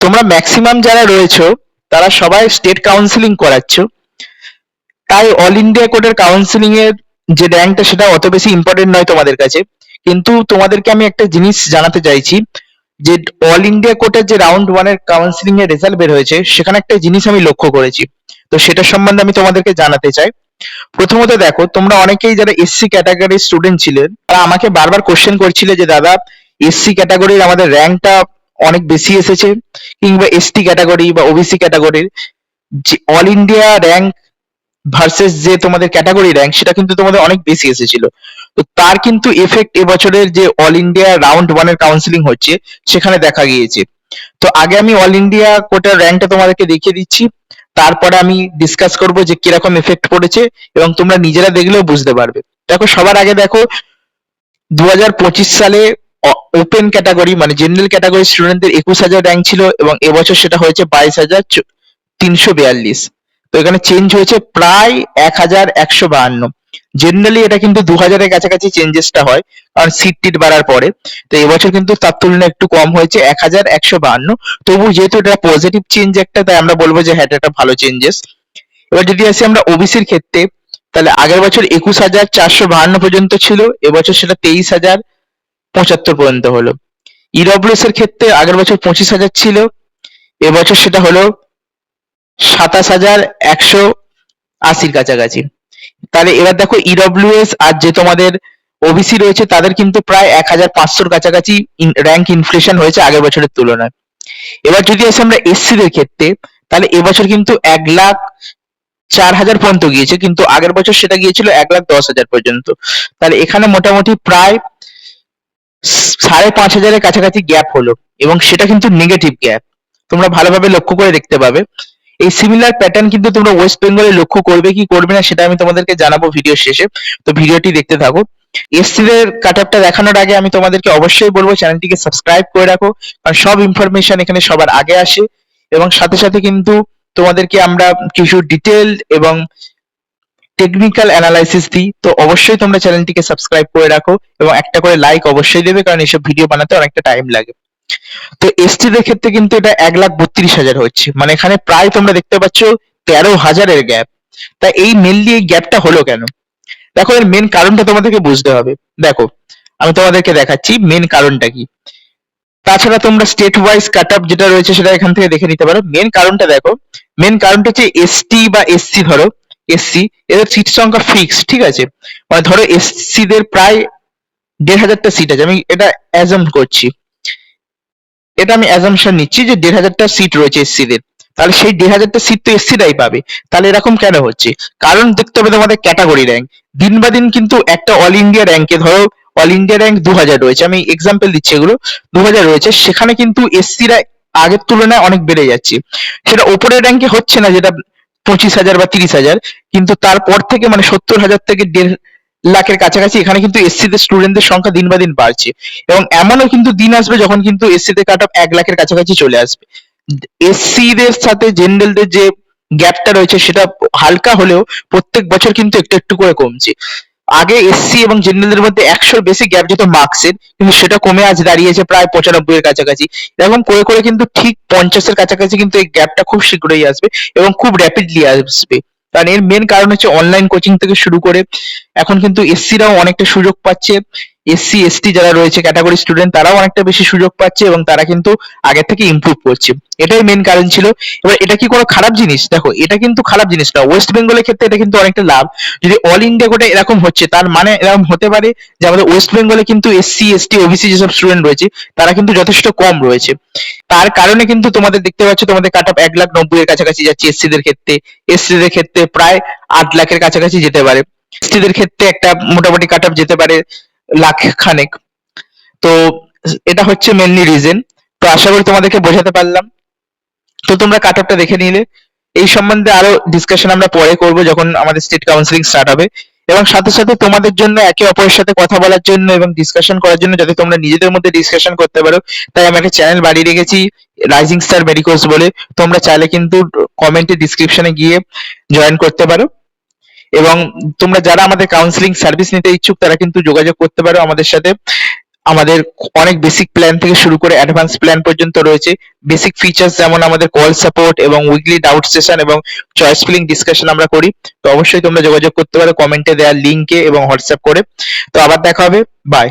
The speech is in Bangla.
তোমরা ম্যাক্সিমাম যারা রয়েছো তারা সবাই স্টেট কাউন্সিলিং করাচ্ছ, তাই অল ইন্ডিয়া কোর্টের কাউন্সিলিং এর যে র্যাঙ্কটা সেটা অত বেশি ইম্পর্টেন্ট নয় তোমাদের কাছে। কিন্তু তোমাদেরকে আমি একটা জিনিস জানাতে চাইছি যে অল ইন্ডিয়া কোর্টের যে রাউন্ড ওয়ানের কাউন্সিলিং এর রেজাল্ট বের হয়েছে সেখানে একটা জিনিস আমি লক্ষ্য করেছি। তো সেটা সম্বন্ধে আমি তোমাদেরকে জানাতে চাই। প্রথমত দেখো, তোমরা অনেকেই যারা এসসি ক্যাটাগরির স্টুডেন্ট ছিলেন তারা আমাকে বারবার কোশ্চেন করছিলে যে দাদা, এসসি ক্যাটাগরির আমাদের র্যাঙ্কটা অনেক বেশি এসেছে, কিংবা এসটি ক্যাটাগরি বা ওবিসি ক্যাটাগরির যে অল ইন্ডিয়া র্যাঙ্ক ভার্সেস যে তোমাদের ক্যাটাগরি র্যাঙ্ক সেটা কিন্তু তোমাদের অনেক বেশি এসেছিল। তো তার কিন্তু এফেক্ট এবছরের যে অল ইন্ডিয়া রাউন্ড ওয়ানের কাউন্সিলিং হচ্ছে সেখানে দেখা গিয়েছে। তো আগে আমি অল ইন্ডিয়া কোটার র্যাঙ্কটা তোমাদেরকে দেখিয়ে দিচ্ছি, তারপরে আমি ডিসকাস করব যে কিরকম এফেক্ট পড়েছে এবং তোমরা নিজেরা দেখলেও বুঝতে পারবে। দেখো, সবার আগে দেখো 2025 সালে ওপেন ক্যাটাগরি মানে জেনারেল ক্যাটাগরি স্টুডেন্টদের 21,000 র্যাঙ্ক ছিল এবং এবছর সেটা হয়েছে 22,342। তো এখানে চেঞ্জ হয়েছে প্রায় 1,152। জেনারেলি এটা কিন্তু 2,000-এর কাছাকাছি চেঞ্জেসটা হয়, কারণ সিট টিট বাড়ার পরে। তো এবছর কিন্তু তার তুলনায় একটু কম হয়েছে, 1,152। তবু যেহেতু এটা পজিটিভ চেঞ্জ একটা, তাই আমরা বলবো যে হ্যাঁ, এটা একটা ভালো চেঞ্জেস। এবার যদি আসি আমরা ওবিসির ক্ষেত্রে, তাহলে আগের বছর 21,452 পর্যন্ত ছিল, এবছর সেটা 23,075 পর্যন্ত হলো। ইডব্লিউএস এর ক্ষেত্রে আগের বছর 25,000 ছিল, এবছর সেটা হলো 27,180-র কাছাকাছি। তাহলে এবার দেখো, ইডব্লিউএস আর যে তোমাদের ওবিসি রয়েছে তাদের কিন্তু প্রায় 1,500-র কাছাকাছি র্যাঙ্ক ইনফ্লেশন হয়েছে আগের বছরের তুলনায়। এবার যদি আসি আমরা এসসি দের ক্ষেত্রে, তাহলে এবছর কিন্তু 1,04,000 পর্যন্ত গিয়েছে, কিন্তু আগের বছর সেটা গিয়েছিল 1,10,000 পর্যন্ত। তাহলে এখানে মোটামুটি প্রায় 5,500-এর কাছাকাছি গ্যাপ হলো, এবং সেটা কিন্তু নেগেটিভ গ্যাপ। তোমরা ভালোভাবে লক্ষ্য করে দেখতে পাবে। এই সিমিলার প্যাটার্ন কিন্তু তোমরা ওয়েস্ট বেঙ্গলে লক্ষ্য করবে কি করবে না সেটা আমি তোমাদেরকে জানাবো ভিডিও শেষে। তো ভিডিওটি দেখতে থাকো। এসসি দের কাট আপটা দেখানোর আগে আমি তোমাদেরকে অবশ্যই বলবো চ্যানেলটিকে সাবস্ক্রাইব করে রাখো, কারণ সব ইনফরমেশন এখানে সবার আগে আসে। এবং সাথে সাথে কিন্তু তোমাদেরকে আমরা কিছু ডিটেল এবং টেকনিক্যাল অ্যানালাইসিস দিই। তো অবশ্যই তোমরা চ্যানেলটিকে সাবস্ক্রাইব করে রাখো এবং একটা করে লাইক অবশ্যই দেবে, কারণ এইসব ভিডিও বানাতে অনেকটা টাইম লাগে। তো এসটি দের ক্ষেত্রে কিন্তু এটা 1,32,000 হচ্ছে, মানে এখানে প্রায় তোমরা দেখতে পাচ্ছ 13,000-এর গ্যাপ। তাই এই মেনলি এই গ্যাপটা হলো কেন? দেখো, এর মেন কারণটা তোমাদেরকে বুঝতে হবে। দেখো, আমি তোমাদেরকে দেখাচ্ছি মেন কারণটা কি। তাছাড়া তোমরা স্টেট ওয়াইজ কাট আপ যেটা রয়েছে সেটা এখান থেকে দেখে নিতে পারো। মেন কারণটা দেখো, মেন কারণটা হচ্ছে এসটি বা এসসি, ধরো এসসি এদের সিট সংখ্যা ফিক্স, ঠিক আছে? মানে ধরো এসসি দের প্রায় 1,500টা সিট আছে, আমি এটা অ্যাজাম্প করছি, এটা আমি অ্যাজাম্পশন নিচ্ছি যে 1,500টা সিট রয়েছে এসসি দের। তাহলে সেই 1,500টা সিট তো এসসিরাই পাবে। তাহলে এরকম কেন হচ্ছে? কারণ দেখতে হবে তোমাদের ক্যাটাগরি র্যাঙ্ক। দিন বা দিন কিন্তু একটা অল ইন্ডিয়া র্যাঙ্কে, ধরো অল ইন্ডিয়া র্যাঙ্ক 2,000 রয়েছে, আমি এক্সাম্পল দিচ্ছি, এগুলো 2,000 রয়েছে, সেখানে কিন্তু এসসিরা আগের তুলনায় অনেক বেড়ে যাচ্ছে। সেটা ওপরের র্যাঙ্কে হচ্ছে না, যেটা 25,000 বা 30,000, কিন্তু তারপর থেকে মানে 70,000 থেকে 1,50,000-এর কাছাকাছি এখানে কিন্তু এসসি দের স্টুডেন্টদের সংখ্যা দিন বা দিন বাড়ছে। এবং এমনও কিন্তু দিন আসবে যখন কিন্তু এসসি তে কাট অফ 1,00,000-এর কাছাকাছি চলে আসবে। এসসি দের সাথে জেনারেল দের যে গ্যাপটা রয়েছে সেটা হালকা হলেও প্রত্যেক বছর কিন্তু একটু একটু করে কমছে। আগে এসসি এবং জেনারেলের মধ্যে 100-র বেশি গ্যাপ যেত মার্কসের, কিন্তু সেটা কমে আজ দাঁড়িয়েছে প্রায় 95-এর কাছাকাছি। এরকম করে করে কিন্তু ঠিক 50-এর কাছাকাছি কিন্তু এই গ্যাপটা খুব শীঘ্রই আসবে এবং খুব র্যাপিডলি আসবে। কারণ এর মেন কারণ হচ্ছে অনলাইন কোচিং থেকে শুরু করে এখন কিন্তু এসসিরাও অনেকটা সুযোগ পাচ্ছে, এসসি এসটি যারা রয়েছে ক্যাটাগরি স্টুডেন্ট তারাও অনেকটা বেশি সুযোগ পাচ্ছে এবং তারা কিন্তু আগে থেকে ইমপ্রুভ করছে। এটাই মেন কারণ ছিল। এবার এটা কি কোনো খারাপ জিনিস? দেখো, এটা কিন্তু খারাপ জিনিস না। ওয়েস্ট বেঙ্গলের ক্ষেত্রে এটা কিন্তু অনেকটা লাভ। যদি অল ইন্ডিয়া কোটা এরকম হচ্ছে, তার মানে এরকম হতে পারে যে আমাদের ওয়েস্ট বেঙ্গলে কিন্তু এসসি এসটি ওবিসি যেসব স্টুডেন্ট রয়েছে তারা কিন্তু যথেষ্ট কম রয়েছে। তার কারণে কিন্তু তোমাদের দেখতে পাচ্ছ তোমাদের কাট অফ 1,90,000-এর কাছাকাছি যাচ্ছে এসসি দের ক্ষেত্রে, এসটি দের ক্ষেত্রে প্রায় 8,00,000-এর কাছাকাছি যেতে পারে, এসটি দের ক্ষেত্রে একটা মোটামুটি কাট অফ যেতে পারে লাখ খানেক। তো এটা হচ্ছে মেনলি রিজন। তো আশা করি তোমাদেরকে বোঝাতে পারলাম। তো তোমরা কাট অফটা দেখে নিলে। এই সম্বন্ধে আরো ডিসকাশন আমরা পরে করব যখন আমাদের স্টেট কাউন্সিলিং স্টার্ট হবে। এবং সাথে সাথে তোমাদের জন্য একে অপরের সাথে কথা বলার জন্য এবং ডিসকাশন করার জন্য, যাতে তোমরা নিজেদের মধ্যে ডিসকাশন করতে পারো, তাই আমি একটা চ্যানেল বানিয়ে রেখেছি রাইজিং স্টার মেডিকোর্স বলে। তোমরা চাইলে কিন্তু কমেন্টে ডিসক্রিপশনে গিয়ে জয়েন করতে পারো। এবং তোমরা যারা আমাদের কাউন্সিলিং সার্ভিস নিতে ইচ্ছুক তারা কিন্তু যোগাযোগ করতে পারো আমাদের সাথে। আমাদের অনেক বেসিক প্ল্যান থেকে শুরু করে অ্যাডভান্স প্ল্যান পর্যন্ত রয়েছে। বেসিক ফিচার্স যেমন আমাদের কল সাপোর্ট এবং উইকলি ডাউট সেশন এবং চয়েস ফিলিং ডিসকাশন আমরা করি। তো অবশ্যই তোমরা যোগাযোগ করতে পারো কমেন্টে দেওয়া লিংকে এবং হোয়াটসঅ্যাপ করে। তো আবার দেখা হবে, বাই।